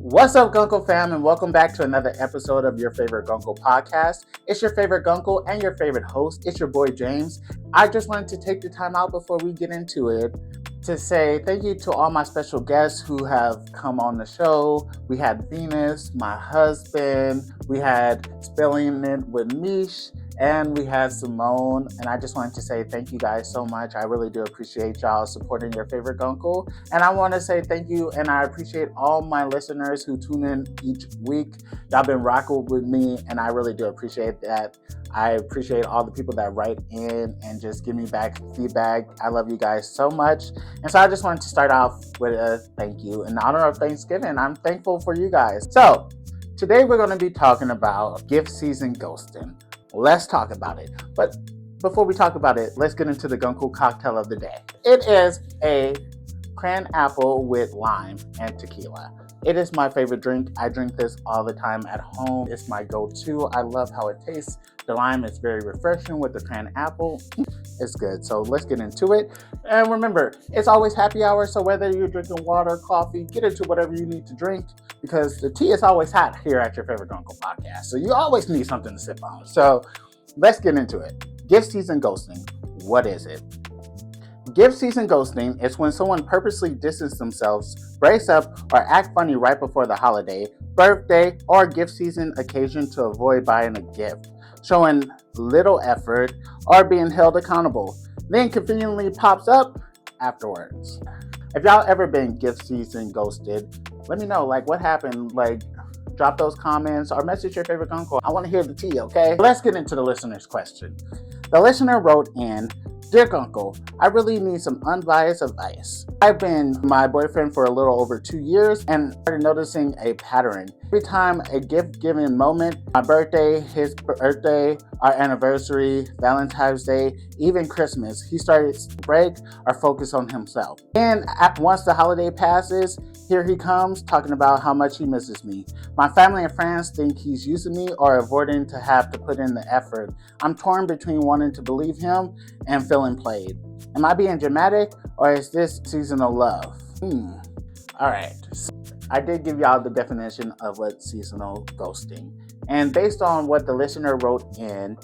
What's up, Guncle fam, and welcome back to another episode of your favorite Guncle podcast. It's your favorite Guncle and your favorite host. It's your boy, James. I just wanted to take the time out before we get into it to say thank you to all my special guests who have come on the show. We had Venus, my husband, we had Spilling It with Mish, and we had Simone. And I just wanted to say thank you guys so much. I really do appreciate y'all supporting your favorite Guncle. And I want to say thank you, and I appreciate all my listeners who tune in each week. Y'all been rocking with me, and I really do appreciate that. I appreciate all the people that write in and just give me back feedback. I love you guys so much. And so I just wanted to start off with a thank you. In honor of Thanksgiving, I'm thankful for you guys. So today we're going to be talking about gift season ghosting. Let's talk about it. But before we talk about it, let's get into the Guncle cocktail of the day. It is a Cran-apple with lime and tequila. It is my favorite drink. I drink this all the time at home. It's my go-to. I love how it tastes. The lime is very refreshing with the Cran-apple. It's good. So let's get into it. And remember, it's always happy hour. So whether you're drinking water, coffee, get into whatever you need to drink, because the tea is always hot here at your favorite Guncle podcast. So you always need something to sip on. So let's get into it. Gift season ghosting. What is it? Gift season ghosting is when someone purposely distances themselves, breaks up, or act funny right before the holiday, birthday, or gift season occasion to avoid buying a gift, showing little effort, or being held accountable, then conveniently pops up afterwards. If y'all ever been gift season ghosted, let me know, what happened, drop those comments or message your favorite Guncle. I want to hear the tea, okay? Let's get into the listener's question. The listener wrote in, "Dear Guncle, I really need some unbiased advice. I've been my boyfriend for a little over 2 years and started noticing a pattern. Every time a gift-giving moment, my birthday, his birthday, our anniversary, Valentine's Day, even Christmas, he started to break or focus on himself. And once the holiday passes, here he comes talking about how much he misses me. My family and friends think he's using me or avoiding to have to put in the effort. I'm torn between wanting to believe him and feeling played. Am I being dramatic, or is this seasonal love?" All right. So I did give y'all the definition of what seasonal ghosting. And based on what the listener wrote in,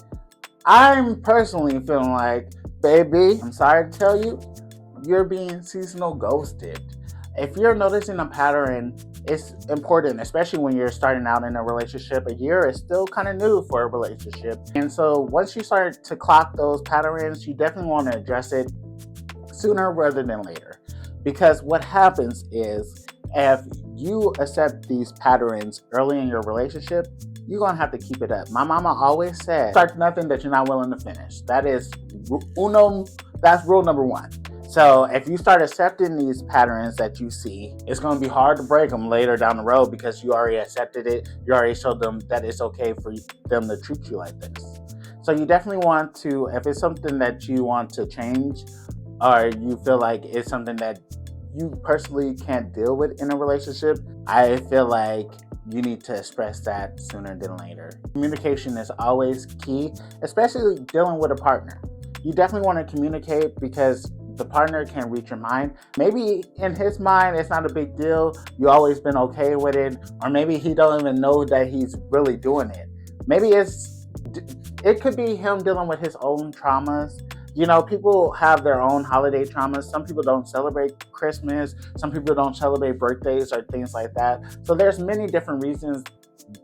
I'm personally feeling like, baby, I'm sorry to tell you, you're being seasonal ghosted. If you're noticing a pattern, it's important, especially when you're starting out in a relationship. A year is still kind of new for a relationship. And so once you start to clock those patterns, you definitely want to address it sooner rather than later. Because what happens is, if you accept these patterns early in your relationship, you're going to have to keep it up. My mama always said, start nothing that you're not willing to finish. That's rule number one. So if you start accepting these patterns that you see, it's going to be hard to break them later down the road, because you already accepted it. You already showed them that it's okay for them to treat you like this. So you definitely want to, if it's something that you want to change, or you feel like it's something that you personally can't deal with in a relationship, I feel like you need to express that sooner than later. Communication is always key, especially dealing with a partner. You definitely want to communicate, because the partner can read your mind. Maybe in his mind, it's not a big deal. You've always been okay with it. Or maybe he don't even know that he's really doing it. Maybe it could be him dealing with his own traumas. You know, people have their own holiday traumas. Some people don't celebrate Christmas. Some people don't celebrate birthdays or things like that. So there's many different reasons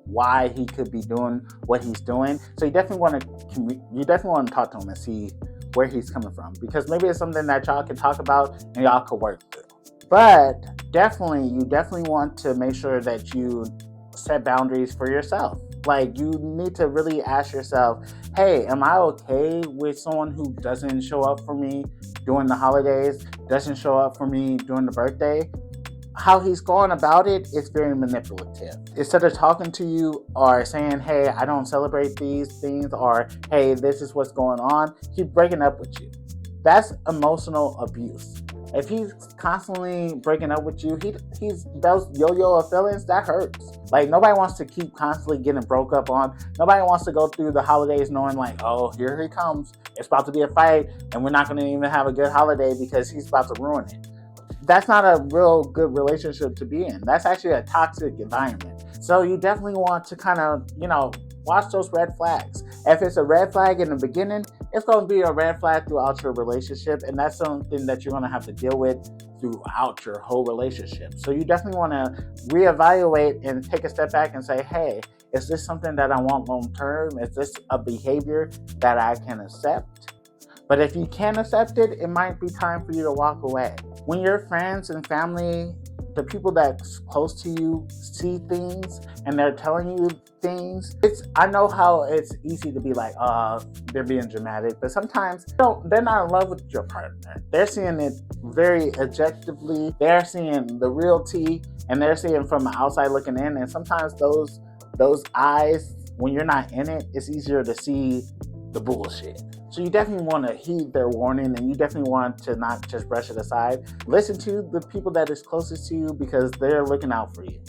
why he could be doing what he's doing. So you definitely want to talk to him and see where he's coming from, because maybe it's something that y'all can talk about and y'all could work through. But you definitely want to make sure that you set boundaries for yourself. You need to really ask yourself, hey, am I okay with someone who doesn't show up for me during the holidays, doesn't show up for me during the birthday? How he's going about it is very manipulative. Instead of talking to you or saying, hey, I don't celebrate these things, or hey, this is what's going on, he's breaking up with you. That's emotional abuse. If he's constantly breaking up with you, he's those yo-yo of feelings, that hurts. Nobody wants to keep constantly getting broke up on. Nobody wants to go through the holidays knowing oh, here he comes. It's about to be a fight, and we're not going to even have a good holiday because he's about to ruin it. that's not a real good relationship to be in. That's actually a toxic environment. So you definitely want to kind of, watch those red flags. If it's a red flag in the beginning, it's going to be a red flag throughout your relationship, and that's something that you're going to have to deal with throughout your whole relationship. So you definitely want to reevaluate and take a step back and say, hey, is this something that I want long term? Is this a behavior that I can accept? But if you can't accept it, it might be time for you to walk away. When your friends and family, the people that's close to you, see things and they're telling you things, I know how it's easy to be like, they're being dramatic, but sometimes they're not in love with your partner. They're seeing it very objectively. They're seeing the real tea, and they're seeing from the outside looking in. And sometimes those eyes, when you're not in it, it's easier to see the bullshit. So you definitely want to heed their warning, and you definitely want to not just brush it aside. Listen to the people that is closest to you, because they're looking out for you.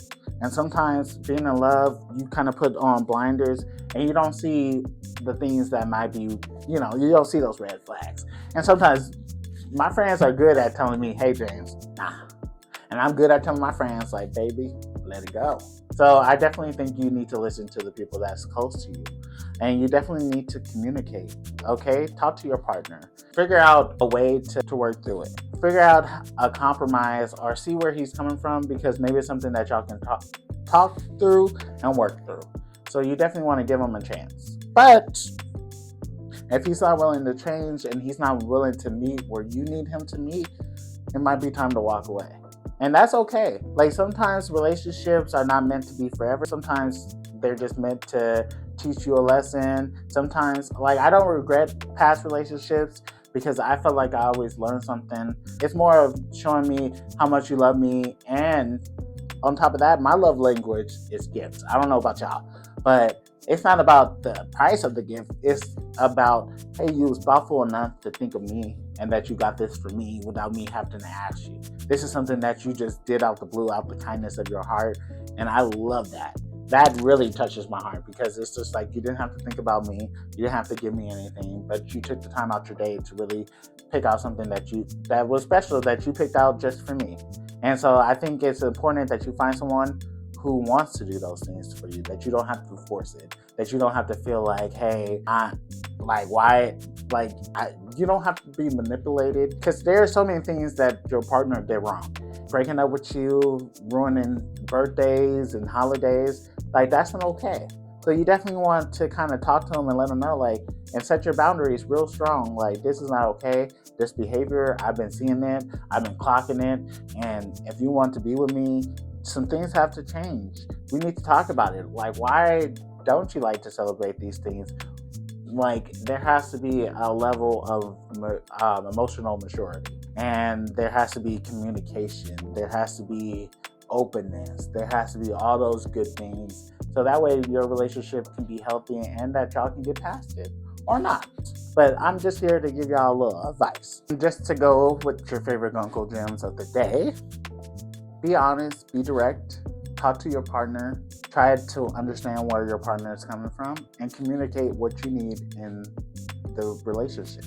And sometimes being in love, you kind of put on blinders and you don't see the things that might be, you don't see those red flags. And sometimes my friends are good at telling me, hey, James, nah. And I'm good at telling my friends, like, baby, let it go. So I definitely think you need to listen to the people that's close to you. And you definitely need to communicate, okay? Talk to your partner. Figure out a way to work through it. Figure out a compromise, or see where he's coming from, because maybe it's something that y'all can talk through and work through. So you definitely want to give him a chance. But if he's not willing to change and he's not willing to meet where you need him to meet, it might be time to walk away. And that's okay. Like, sometimes relationships are not meant to be forever. Sometimes they're just meant to teach you a lesson. Sometimes, like, I don't regret past relationships because I feel like I always learn something. It's more of showing me how much you love me. And on top of that, my love language is gifts. I don't know about y'all, but it's not about the price of the gift. It's about, hey, you was thoughtful enough to think of me and that you got this for me without me having to ask you. This is something that you just did out the blue, out the kindness of your heart. And I love that. That really touches my heart, because it's just like, you didn't have to think about me. You didn't have to give me anything, but you took the time out your day to really pick out something that was special, that you picked out just for me. And so I think it's important that you find someone who wants to do those things for you, that you don't have to force it, that you don't have to feel like, hey, you don't have to be manipulated, because there are so many things that your partner did wrong. Breaking up with you, ruining birthdays and holidays, like, that's not okay. So you definitely want to kind of talk to them and let them know, like, and set your boundaries real strong. Like, this is not okay. This behavior, I've been seeing it, I've been clocking it, and if you want to be with me, some things have to change. We need to talk about it. Like, why don't you like to celebrate these things? Like, there has to be a level of emotional maturity, and there has to be communication. There has to be openness. There has to be all those good things, so that way your relationship can be healthy and that y'all can get past it, or not. But I'm just here to give y'all a little advice. Just to go with your favorite Guncle gems of the day. Be honest, be direct, talk to your partner, try to understand where your partner is coming from, and communicate what you need in the relationship.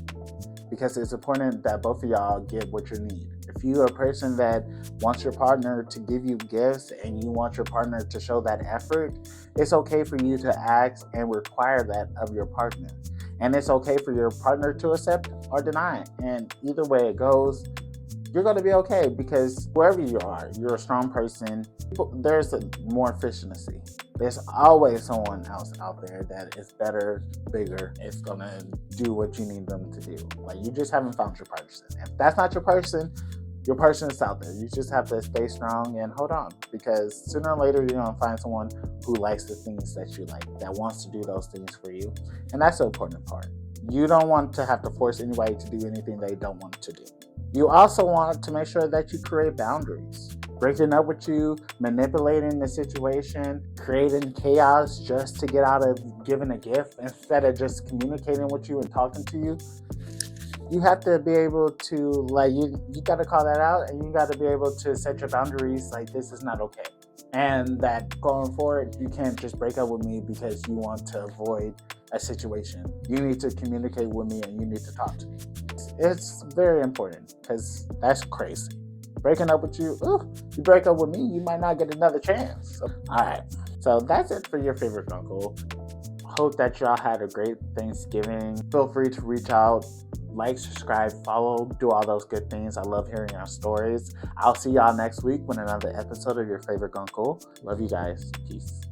Because it's important that both of y'all get what you need. If you're a person that wants your partner to give you gifts and you want your partner to show that effort, it's okay for you to ask and require that of your partner. And it's okay for your partner to accept or deny it. And either way it goes, you're going to be okay, because wherever you are, you're a strong person. There's more efficiency. There's always someone else out there that is better, bigger. It's going to do what you need them to do. Like, you just haven't found your person. If that's not your person is out there. You just have to stay strong and hold on, because sooner or later you're going to find someone who likes the things that you like, that wants to do those things for you. And that's the important part. You don't want to have to force anybody to do anything they don't want to do. You also want to make sure that you create boundaries. Breaking up with you, manipulating the situation, creating chaos just to get out of giving a gift instead of just communicating with you and talking to you. You have to be able to, like, you got to call that out, and you got to be able to set your boundaries, like, this is not okay. And that going forward, you can't just break up with me because you want to avoid a situation. You need to communicate with me and you need to talk to me. It's very important, because that's crazy. breaking up with you, you break up with me, you might not get another chance. So, all right. So that's it for your favorite Guncle. Hope that y'all had a great Thanksgiving. Feel free to reach out, like, subscribe, follow, do all those good things. I love hearing your stories. I'll see y'all next week with another episode of your favorite Guncle. Love you guys. Peace.